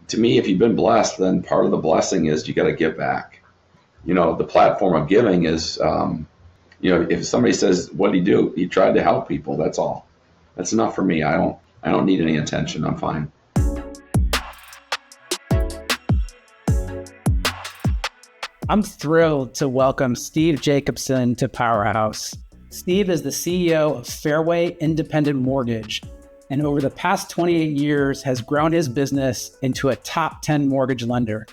to me, if you've been blessed, then part of the blessing is you got to give back. The platform of giving is, if somebody says, what do you do? You tried to help people. That's all. That's enough for me. I don't need any attention. I'm fine. I'm thrilled to welcome Steve Jacobson to Powerhouse. Steve is the CEO of Fairway Independent Mortgage, and over the past 28 years has grown his business into a top 10 mortgage lender.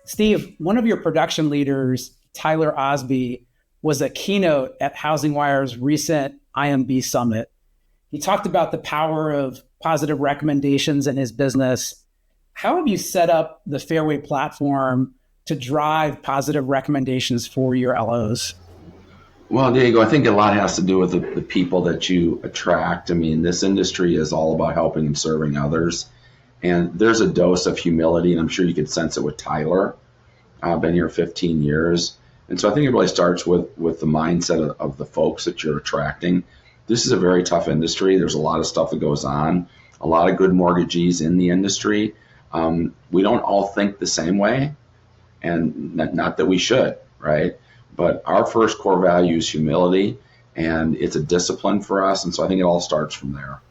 Steve, one of your production leaders, Tyler Osby, was a keynote at HousingWire's recent IMB Summit. He talked about the power of positive recommendations in his business. How have you set up the Fairway platform to drive positive recommendations for your LOs? Well, Diego, I think a lot has to do with the people that you attract. I mean, this industry is all about helping and serving others. And there's a dose of humility, and I'm sure you could sense it with Tyler. I've been here 15 years. And so I think it really starts with the mindset of the folks that you're attracting. This is a very tough industry. There's a lot of stuff that goes on, a lot of good mortgagees in the industry. We don't all think the same way, and not that we should, right? But our first core value is humility, and it's a discipline for us. And so I think it all starts from there.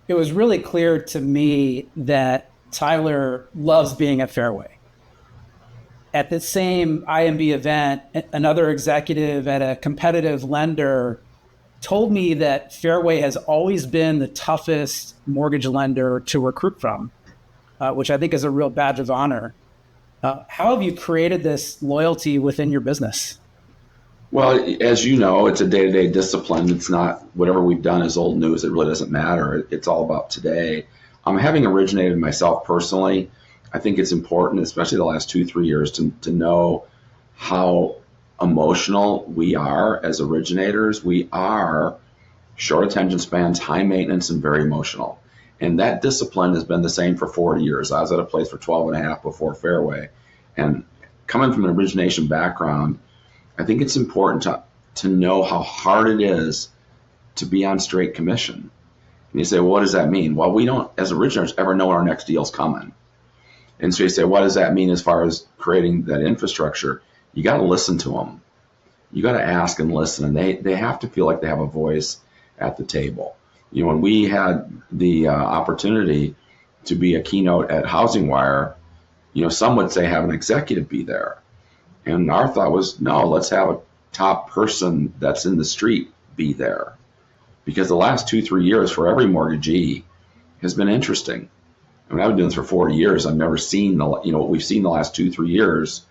It was really clear to me that Tyler loves being at Fairway. At the same IMB event, another executive at a competitive lender told me that Fairway has always been the toughest mortgage lender to recruit from, which I think is a real badge of honor. How have you created this loyalty within your business? Well, as you know, it's a day-to-day discipline. It's not whatever we've done is old news. It really doesn't matter. It's all about today. Having originated myself personally, I think it's important, especially the last 2-3 years, to know how emotional we are as originators. We are short attention spans, high maintenance, and very emotional. And that discipline has been the same for 40 years. I was at a place for 12 and a half before Fairway. And coming from an origination background, I think it's important to know how hard it is to be on straight commission. And you say, well, what does that mean? Well, we don't, as originators, ever know when our next deal's coming. And so you say, what does that mean as far as creating that infrastructure? You got to listen to them. You got to ask and listen. And they have to feel like they have a voice at the table. When we had the opportunity to be a keynote at HousingWire, some would say have an executive be there. And our thought was, no, let's have a top person that's in the street be there. Because the last 2-3 years for every mortgagee has been interesting. I mean, I've been doing this for 40 years. I've never seen what we've seen the last 2-3 years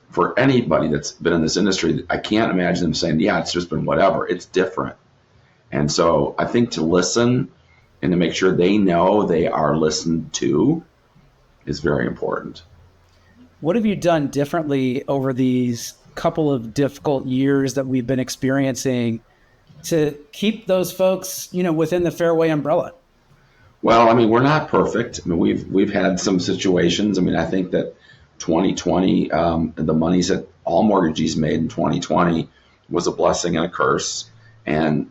for anybody that's been in this industry. I can't imagine them saying, yeah, it's just been whatever. It's different. And so I think to listen and to make sure they know they are listened to is very important. What have you done differently over these couple of difficult years that we've been experiencing to keep those folks, within the Fairway umbrella? Well, I mean, we're not perfect. I mean, we've had some situations. I mean, I think that 2020, the monies that all mortgagees made in 2020 was a blessing and a curse. And,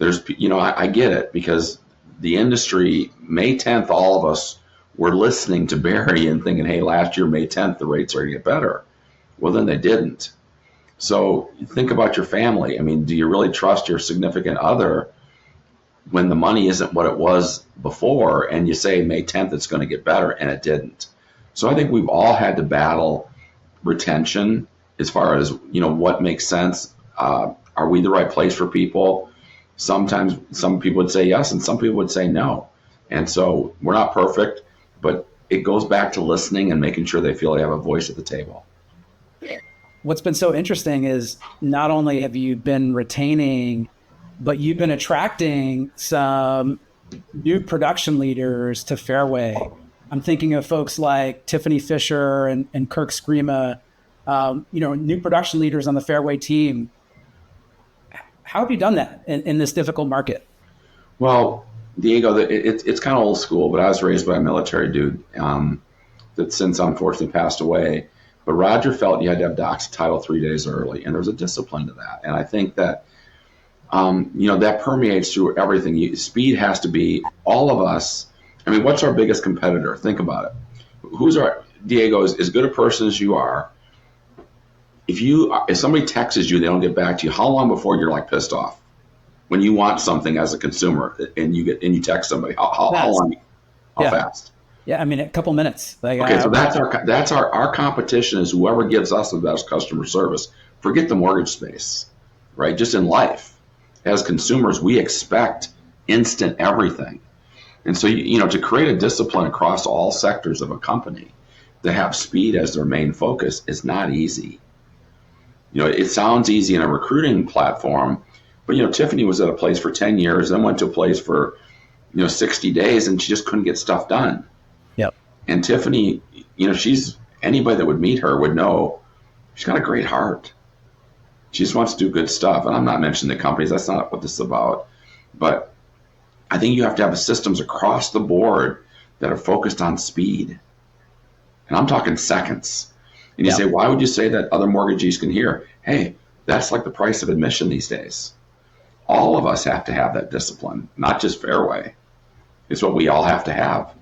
I get it, because the industry, May 10th, all of us were listening to Barry and thinking, hey, last year, May 10th, the rates are going to get better. Well, then they didn't. So think about your family. I mean, do you really trust your significant other when the money isn't what it was before, and you say May 10th, it's going to get better, and it didn't? So I think we've all had to battle retention as far as, what makes sense. Are we the right place for people? Sometimes some people would say yes, and some people would say no. And so we're not perfect, but it goes back to listening and making sure they feel they have a voice at the table. What's been so interesting is not only have you been retaining, but you've been attracting some new production leaders to Fairway. I'm thinking of folks like Tiffany Fisher and Kirk Screama, new production leaders on the Fairway team. How have you done that in this difficult market? Well, Diego, it's kind of old school, but I was raised by a military dude that since unfortunately passed away. But Roger felt you had to have docs title 3 days early, and there's a discipline to that. And I think that, that permeates through everything. Speed has to be, all of us I mean, what's our biggest competitor? Think about it. Diego, is as good a person as you are. If somebody texts you, they don't get back to you. How long before you're like pissed off? When you want something as a consumer and you text somebody, how long? How fast? Yeah, I mean, a couple minutes. Okay, so that's our competition is whoever gives us the best customer service. Forget the mortgage space, right? Just in life, as consumers, we expect instant everything, and so to create a discipline across all sectors of a company to have speed as their main focus is not easy. It sounds easy in a recruiting platform, but Tiffany was at a place for 10 years, then went to a place for 60 days, and she just couldn't get stuff done. Yep. And Tiffany, anybody that would meet her would know she's got a great heart. She just wants to do good stuff. And I'm not mentioning the companies. That's not what this is about. But I think you have to have systems across the board that are focused on speed. And I'm talking seconds. And you say, why would you say that other mortgagees can hear? Hey, that's like the price of admission these days. All of us have to have that discipline, not just Fairway. It's what we all have to have.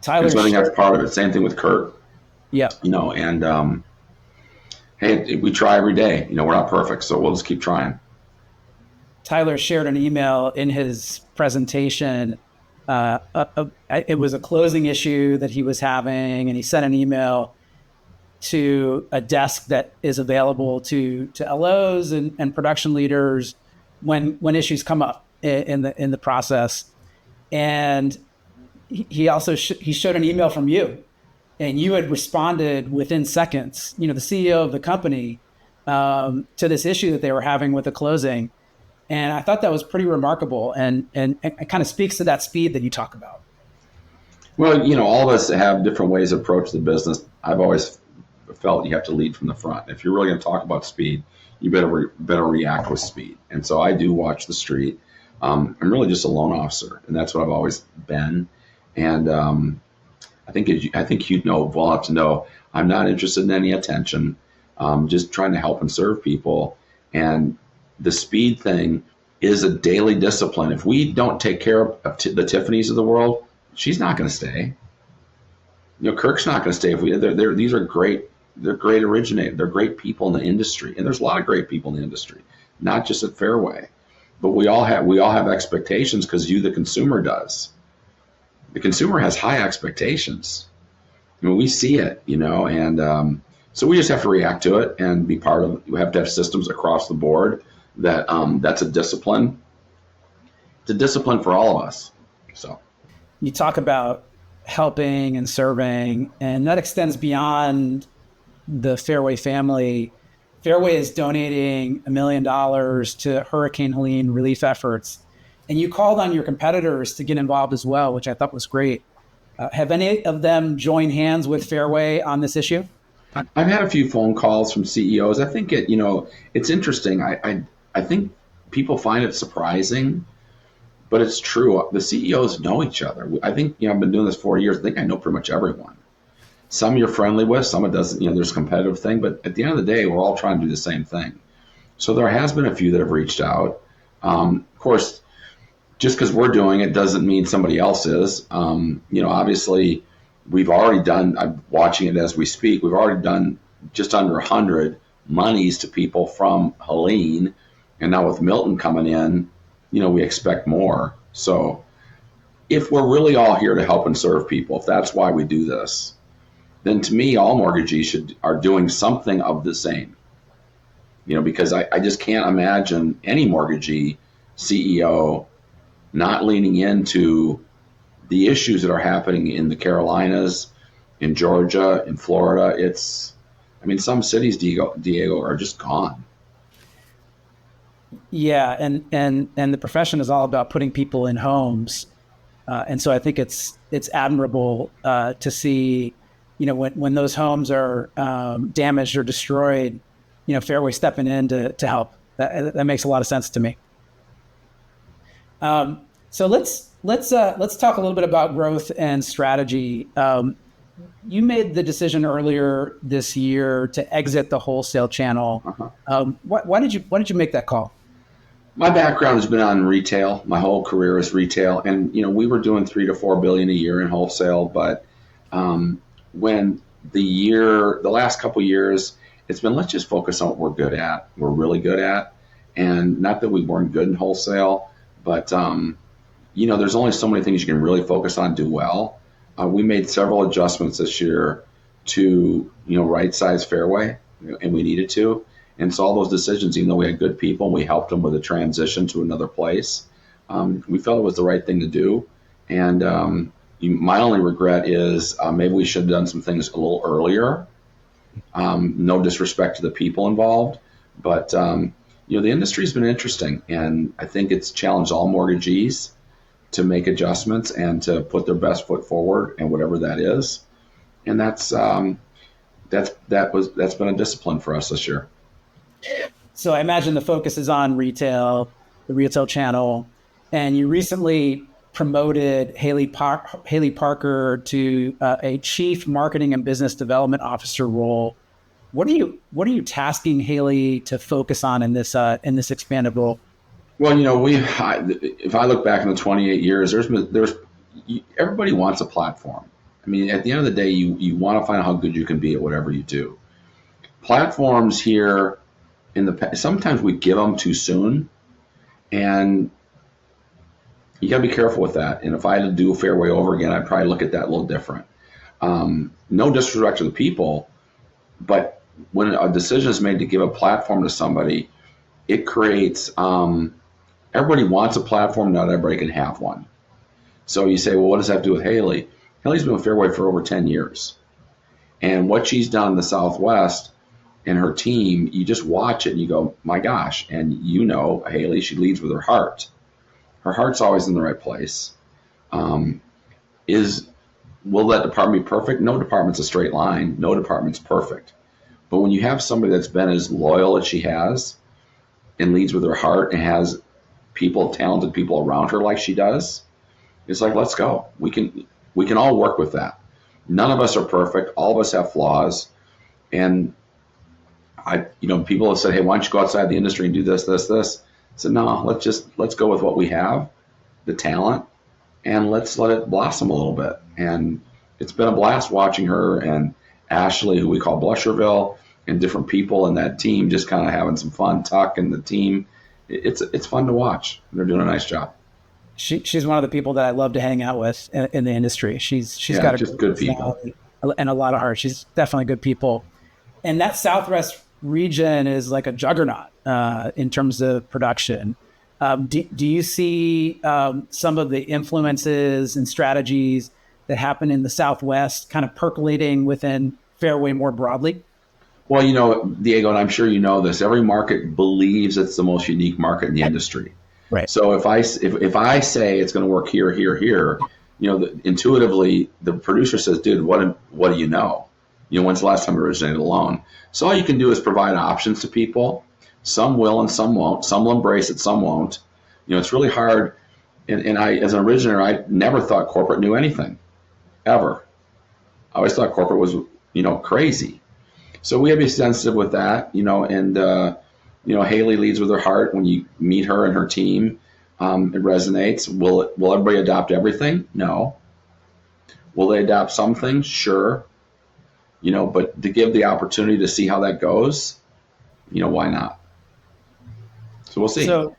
Tyler, so I think that's part of it. Same thing with Kurt. Yeah. Hey, we try every day. We're not perfect, so we'll just keep trying. Tyler shared an email in his presentation. It was a closing issue that he was having, and he sent an email to a desk that is available to LOs and production leaders when issues come up in the process. And he also he showed an email from you, and you had responded within seconds, the CEO of the company, to this issue that they were having with the closing. And I thought that was pretty remarkable, and it kind of speaks to that speed that you talk about. Well, all of us have different ways to approach the business. I've always felt you have to lead from the front. If you're really going to talk about speed, you better react with speed. And so I do watch the street. I'm really just a loan officer, and that's what I've always been. And I think well enough to know I'm not interested in any attention. Just trying to help and serve people. And the speed thing is a daily discipline. If we don't take care of the Tiffany's of the world, she's not going to stay. Kirk's not going to stay. These are great. They're great originators. They're great people in the industry, and there's a lot of great people in the industry, not just at Fairway. But we all have expectations because the consumer does. The consumer has high expectations. We see it, and so we just have to react to it and be part of it. We have to have systems across the board that's a discipline. It's a discipline for all of us. So you talk about helping and serving, and that extends beyond the Fairway family. Fairway is donating $1 million to Hurricane Helene relief efforts. And you called on your competitors to get involved as well, which I thought was great. Have any of them joined hands with Fairway on this issue? I've had a few phone calls from CEOs. I think it's interesting. I think people find it surprising, but it's true. The CEOs know each other. I think, I've been doing this 4 years. I think I know pretty much everyone. Some you're friendly with, some it doesn't, there's a competitive thing, but at the end of the day, we're all trying to do the same thing. So there has been a few that have reached out. Of course, just because we're doing it doesn't mean somebody else is. Obviously, we've already done, I'm watching it as we speak, we've already done just under 100 monies to people from Helene. And now with Milton coming in, we expect more. So if we're really all here to help and serve people, if that's why we do this, then to me, all mortgagees are doing something of the same. Because I just can't imagine any mortgagee CEO not leaning into the issues that are happening in the Carolinas, in Georgia, in Florida. Some cities, Diego, are just gone. Yeah, and the profession is all about putting people in homes, and so I think it's admirable to see, when those homes are damaged or destroyed, Fairway stepping in to help. That makes a lot of sense to me. So let's talk a little bit about growth and strategy. You made the decision earlier this year to exit the wholesale channel. Uh-huh. Why did you make that call? My background has been on retail. My whole career is retail, and we were doing 3 to 4 billion a year in wholesale. But when the last couple of years, it's been let's just focus on what we're good at. We're really good at, and not that we weren't good in wholesale, but there's only so many things you can really focus on and do well. We made several adjustments this year to right size Fairway, and we needed to. And so all those decisions, even though we had good people and we helped them with a transition to another place, we felt it was the right thing to do. And my only regret is maybe we should have done some things a little earlier. No disrespect to the people involved, but the industry's been interesting, and I think it's challenged all mortgagees to make adjustments and to put their best foot forward, and whatever that is. And that's been a discipline for us this year. So I imagine the focus is on retail, the retail channel, and you recently promoted Haley Parker to a chief marketing and business development officer role. What are you tasking Haley to focus on in this expanded role? Well, if I look back in the 28 years, everybody wants a platform. I mean, at the end of the day, you want to find out how good you can be at whatever you do. Platforms here. Sometimes we give them too soon, and you got to be careful with that. And if I had to do Fairway over again, I'd probably look at that a little different. No disrespect to the people, but when a decision is made to give a platform to somebody, it creates, everybody wants a platform, not everybody can have one. So you say, well, what does that have to do with Haley? Haley's been with Fairway for over 10 years. And what she's done in the Southwest and her team, you just watch it and you go, my gosh. And Haley, she leads with her heart. Her heart's always in the right place. Will that department be perfect? No department's a straight line. No department's perfect. But when you have somebody that's been as loyal as she has and leads with her heart and has talented people around her like she does, it's like, let's go. We can all work with that. None of us are perfect. All of us have flaws. And people have said, hey, why don't you go outside the industry and do this, this, this? I said, no, let's go with what we have, the talent, and let's let it blossom a little bit. And it's been a blast watching her and Ashley, who we call Blusherville, and different people in that team just kind of having some fun, Tuck and the team. It's fun to watch. They're doing a nice job. She's one of the people that I love to hang out with in the industry. She's got just good people and a lot of heart. She's definitely good people. And that Southwest region is like a juggernaut in terms of production. Do you see some of the influences and strategies that happen in the Southwest kind of percolating within Fairway more broadly? Well, Diego, and I'm sure you know this, every market believes it's the most unique market in the industry. Right. So if I say it's going to work here, here, here, intuitively the producer says, dude, what do you know? When's the last time you originated a loan? So all you can do is provide options to people. Some will and some won't. Some will embrace it, some won't. It's really hard. And I, as an originator, I never thought corporate knew anything, ever. I always thought corporate was, crazy. So we have to be sensitive with that, and Haley leads with her heart. When you meet her and her team, it resonates. Will everybody adopt everything? No. Will they adopt some things? Sure. But to give the opportunity to see how that goes, why not? So we'll see. So,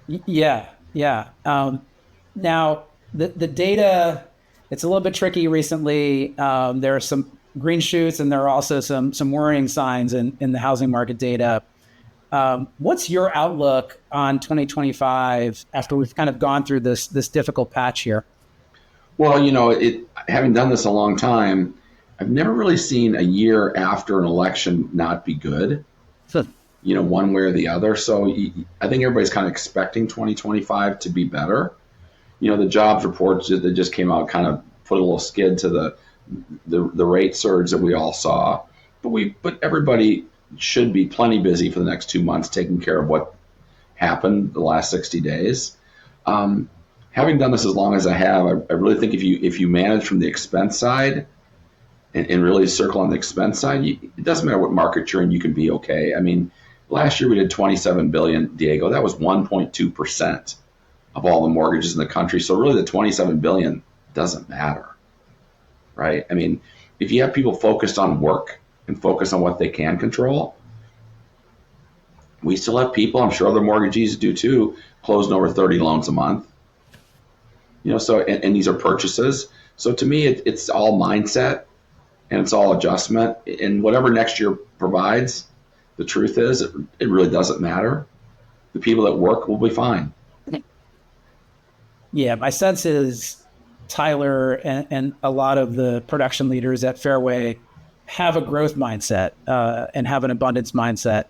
yeah. Now, the data, it's a little bit tricky recently. There are some green shoots and there are also some worrying signs in the housing market data. What's your outlook on 2025 after we've kind of gone through this difficult patch here? Well, having done this a long time, I've never really seen a year after an election not be good, one way or the other. So I think everybody's kind of expecting 2025 to be better. The jobs reports that just came out kind of put a little skid to the rate surge that we all saw. But everybody should be plenty busy for the next 2 months taking care of what happened the last 60 days. Having done this as long as I have, I really think if you manage from the expense side and really circle on the expense side, it doesn't matter what market you're in, you can be okay. I mean, Last year we did 27 billion, Diego. That was 1.2% of all the mortgages in the country. So really the 27 billion doesn't matter, right? I mean, if you have people focused on work and focused on what they can control, we still have people, I'm sure other mortgagees do too, closing over 30 loans a month. So, and these are purchases. So to me, it's all mindset and it's all adjustment. And whatever next year provides, the truth is, it really doesn't matter. The people that work will be fine. Yeah, my sense is Tyler and a lot of the production leaders at Fairway have a growth mindset and have an abundance mindset.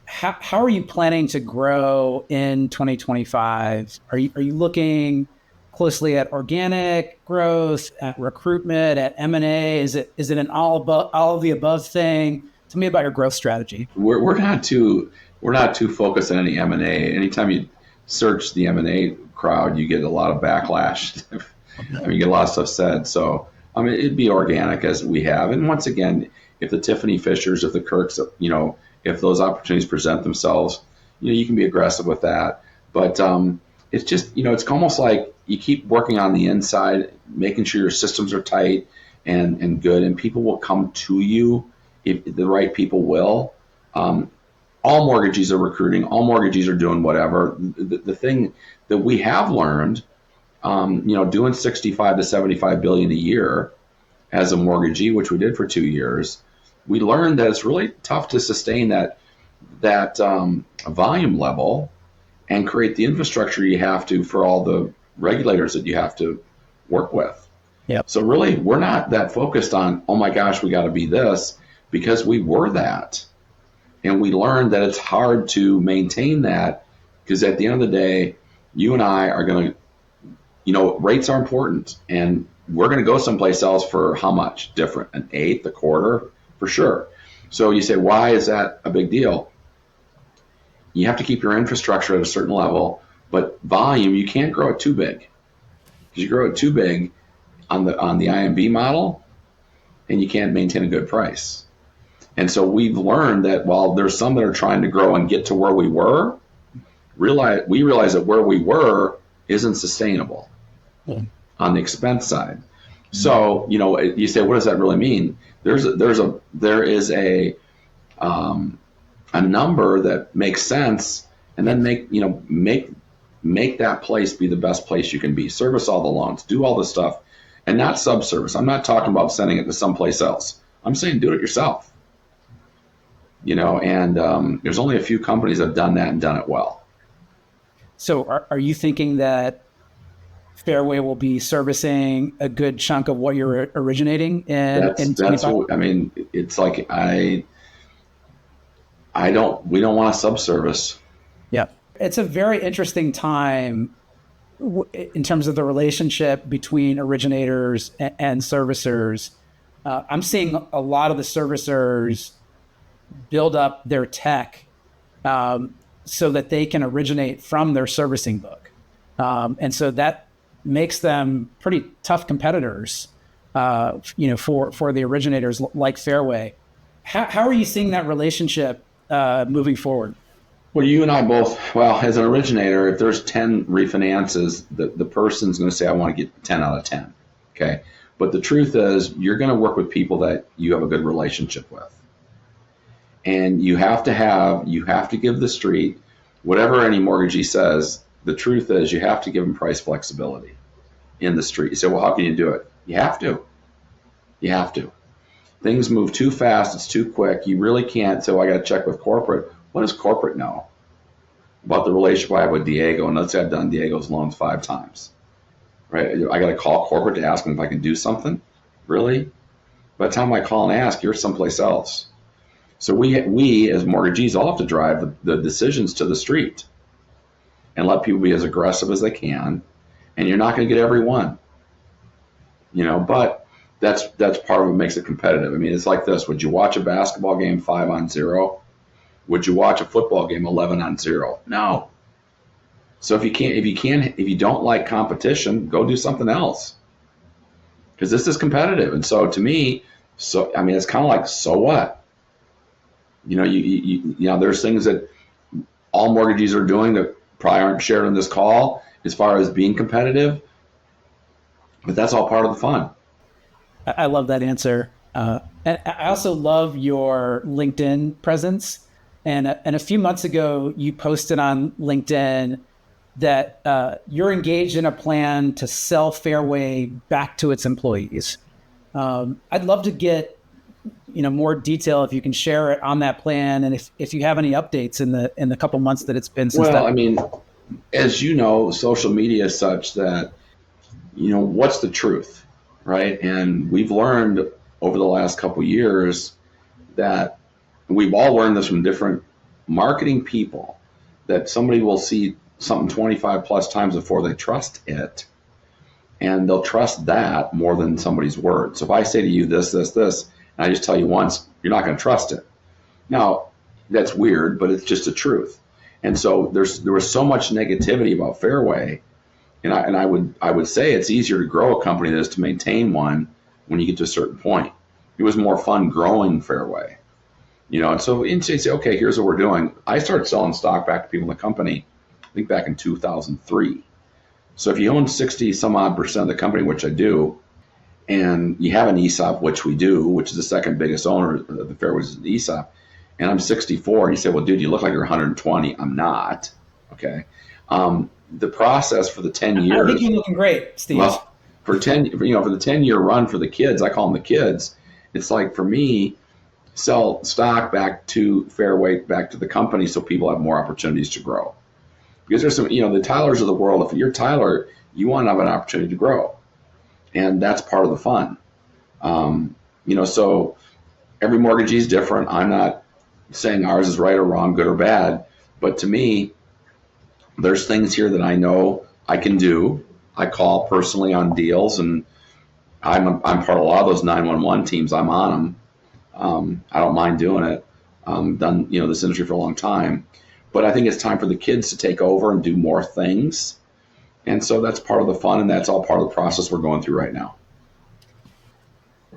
How are you planning to grow in 2025? Are you looking closely at organic growth, at recruitment, at M&A? Is it an all of the above thing? Tell me about your growth strategy. We're not too focused on any M&A. Anytime you search the M&A crowd, you get a lot of backlash. You get a lot of stuff said. So it'd be organic as we have. And once again, if the Tiffany Fishers, if the Kirks, if those opportunities present themselves, you can be aggressive with that. But it's just, it's almost like you keep working on the inside, making sure your systems are tight and good, and people will come to you if the right people will. All mortgagees are recruiting. All mortgagees are doing whatever. The thing that we have learned, doing 65 to 75 billion a year as a mortgagee, which we did for 2 years, we learned that it's really tough to sustain that volume level and create the infrastructure you have to for all the regulators that you have to work with. Yep. So really, we're not that focused on, oh my gosh, we got to be this, because we were that. And we learned that it's hard to maintain that, because at the end of the day, you and I are going to, rates are important, and we're going to go someplace else for how much different? An eighth, a quarter, for sure. So you say, why is that a big deal? You have to keep your infrastructure at a certain level, but volume, you can't grow it too big. Because you grow it too big on the IMB model, and you can't maintain a good price. And so we've learned that while there's some that are trying to grow and get to where we were, we realize that where we were isn't sustainable on the expense side. So, you say, what does that really mean? There is a number that makes sense, and then make that place be the best place you can be. Service all the loans, do all the stuff, and not subservice. I'm not talking about sending it to someplace else. I'm saying do it yourself. And there's only a few companies that have done that and done it well. So are you thinking that Fairway will be servicing a good chunk of what you're originating in 25? It's like we don't want to subservice. Yeah. It's a very interesting time in terms of the relationship between originators and servicers. I'm seeing a lot of the servicers build up their tech so that they can originate from their servicing book. And so that makes them pretty tough competitors, for the originators like Fairway. How are you seeing that relationship moving forward? Well, you and I both, as an originator, if there's 10 refinances, the person's going to say, I want to get 10 out of 10. Okay. But the truth is, you're going to work with people that you have a good relationship with. And you have to give the street, whatever any mortgagee says, the truth is you have to give them price flexibility in the street. You say, well, how can you do it? You have to. Things move too fast. It's too quick. You really can't. So I got to check with corporate. What does corporate know about the relationship I have with Diego? And let's say I've done Diego's loans 5 times, right? I got to call corporate to ask them if I can do something. Really? By the time I call and ask, you're someplace else. So we as mortgagees all have to drive the decisions to the street and let people be as aggressive as they can. And you're not going to get every one, but that's part of what makes it competitive. It's like this. Would you watch a basketball game 5-on-0? Would you watch a football game 11-on-0? No. So if you don't like competition, go do something else. Because this is competitive. And so to me, it's kind of like, so what? There's things that all mortgagees are doing that probably aren't shared on this call as far as being competitive, but that's all part of the fun. I love that answer. And I also love your LinkedIn presence. And a few months ago, you posted on LinkedIn that you're engaged in a plan to sell Fairway back to its employees. I'd love to get more detail if you can share it on that plan, and if you have any updates in the couple months that it's been since. Well, I mean, as you know, social media is such that what's the truth, right? And we've learned over the last couple of years that we've all learned this from different marketing people, that somebody will see something 25 plus times before they trust it, and they'll trust that more than somebody's word. So if I say to you this, and I just tell you once, you're not going to trust it. Now, that's weird, but it's just the truth. And so there was so much negativity about Fairway, and I would say it's easier to grow a company than it is to maintain one when you get to a certain point. It was more fun growing Fairway, and so you say, okay, here's what we're doing. I started selling stock back to people in the company, I think back in 2003. So if you own 60 some odd % of the company, which I do, and you have an ESOP, which we do, which is the second biggest owner of the Fairways is the ESOP, and I'm 64, and you say, well, dude, you look like you're 120. I'm not. Okay. The process for the 10 years. I think you're looking great, Steve. Well, for the 10-year run for the kids, I call them the kids. It's like, for me, sell stock back to Fairway, back to the company, so people have more opportunities to grow. Because there's some, the Tylers of the world. If you're Tyler, you want to have an opportunity to grow. And that's part of the fun. So every mortgagee is different. I'm not saying ours is right or wrong, good or bad. But to me, there's things here that I know I can do. I call personally on deals, and I'm part of a lot of those 911 teams. I'm on them. I don't mind doing it. Done this industry for a long time. But I think it's time for the kids to take over and do more things. And so that's part of the fun, and that's all part of the process we're going through right now.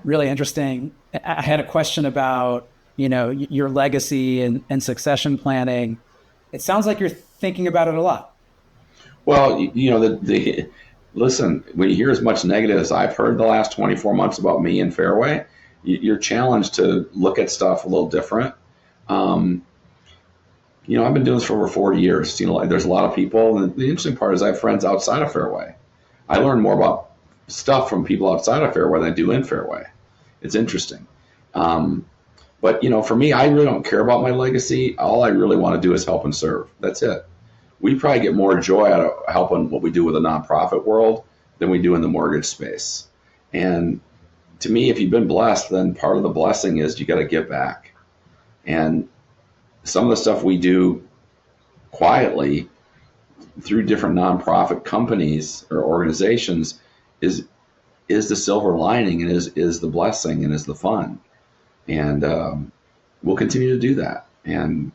Really interesting. I had a question about, your legacy and succession planning. It sounds like you're thinking about it a lot. Well, listen, when you hear as much negative as I've heard the last 24 months about me and Fairway, you're challenged to look at stuff a little different. I've been doing this for over 40 years. There's a lot of people. And the interesting part is I have friends outside of Fairway. I learn more about stuff from people outside of Fairway than I do in Fairway. It's interesting. But for me, I really don't care about my legacy. All I really want to do is help and serve. That's it. We probably get more joy out of helping what we do with the nonprofit world than we do in the mortgage space. And to me, if you've been blessed, then part of the blessing is you got to give back. And some of the stuff we do quietly through different nonprofit companies or organizations is the silver lining, and is the blessing, and is the fun. And we'll continue to do that. And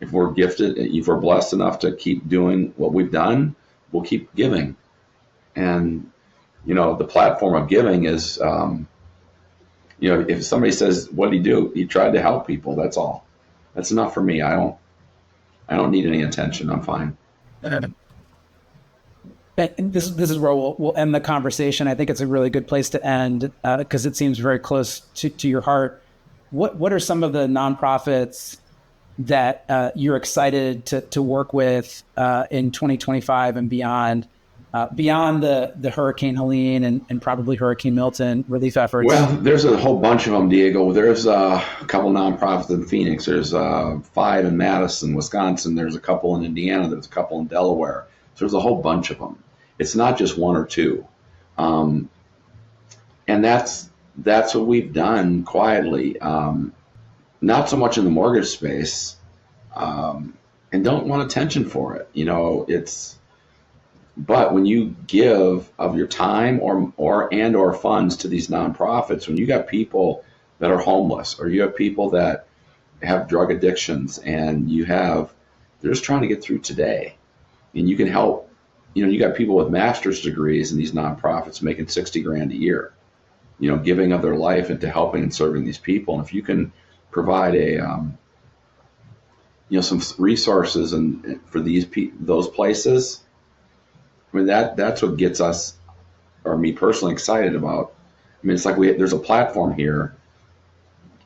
if we're gifted, if we're blessed enough to keep doing what we've done, we'll keep giving. And, the platform of giving is, if somebody says, what did he do? He tried to help people. That's all. That's enough for me. I don't need any attention. I'm fine. And this is where we'll end the conversation. I think it's a really good place to end because it seems very close to your heart. What are some of the nonprofits that you're excited to work with in 2025 and beyond the Hurricane Helene and probably Hurricane Milton relief efforts? Well, there's a whole bunch of them, Diego. There's a couple nonprofits in Phoenix. There's 5 in Madison, Wisconsin. There's a couple in Indiana. There's a couple in Delaware. So there's a whole bunch of them. It's not just one or two. And that's what we've done quietly. Not so much in the mortgage space, and don't want attention for it. But when you give of your time or funds to these nonprofits, when you got people that are homeless, or you have people that have drug addictions, and they're just trying to get through today, and you can help. You got people with master's degrees in these nonprofits making $60,000 a year, giving of their life into helping and serving these people. And if you can provide some resources and for those places. I mean, that's what gets us, or me personally, excited about. I mean, it's like there's a platform here,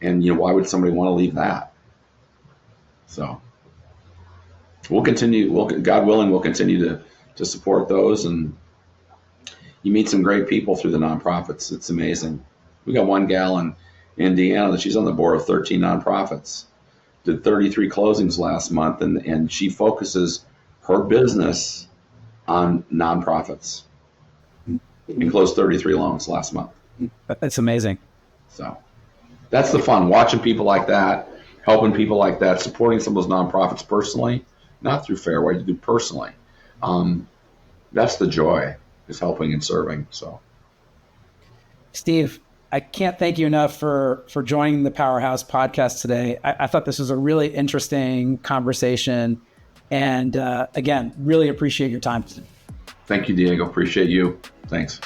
and why would somebody want to leave that? So we'll continue. God willing, we'll continue to support those, and you meet some great people through the nonprofits. It's amazing. We got one gal in Indiana that she's on the board of 13 nonprofits. Did 33 closings last month, and she focuses her business on nonprofits and closed 33 loans last month. That's amazing. So that's the fun, watching people like that, helping people like that, supporting some of those nonprofits personally, not through Fairway, to do personally. That's the joy, is helping and serving. So, Steve, I can't thank you enough for joining the Powerhouse podcast today. I thought this was a really interesting conversation. And again, really appreciate your time. Thank you, Diego. Appreciate you. Thanks.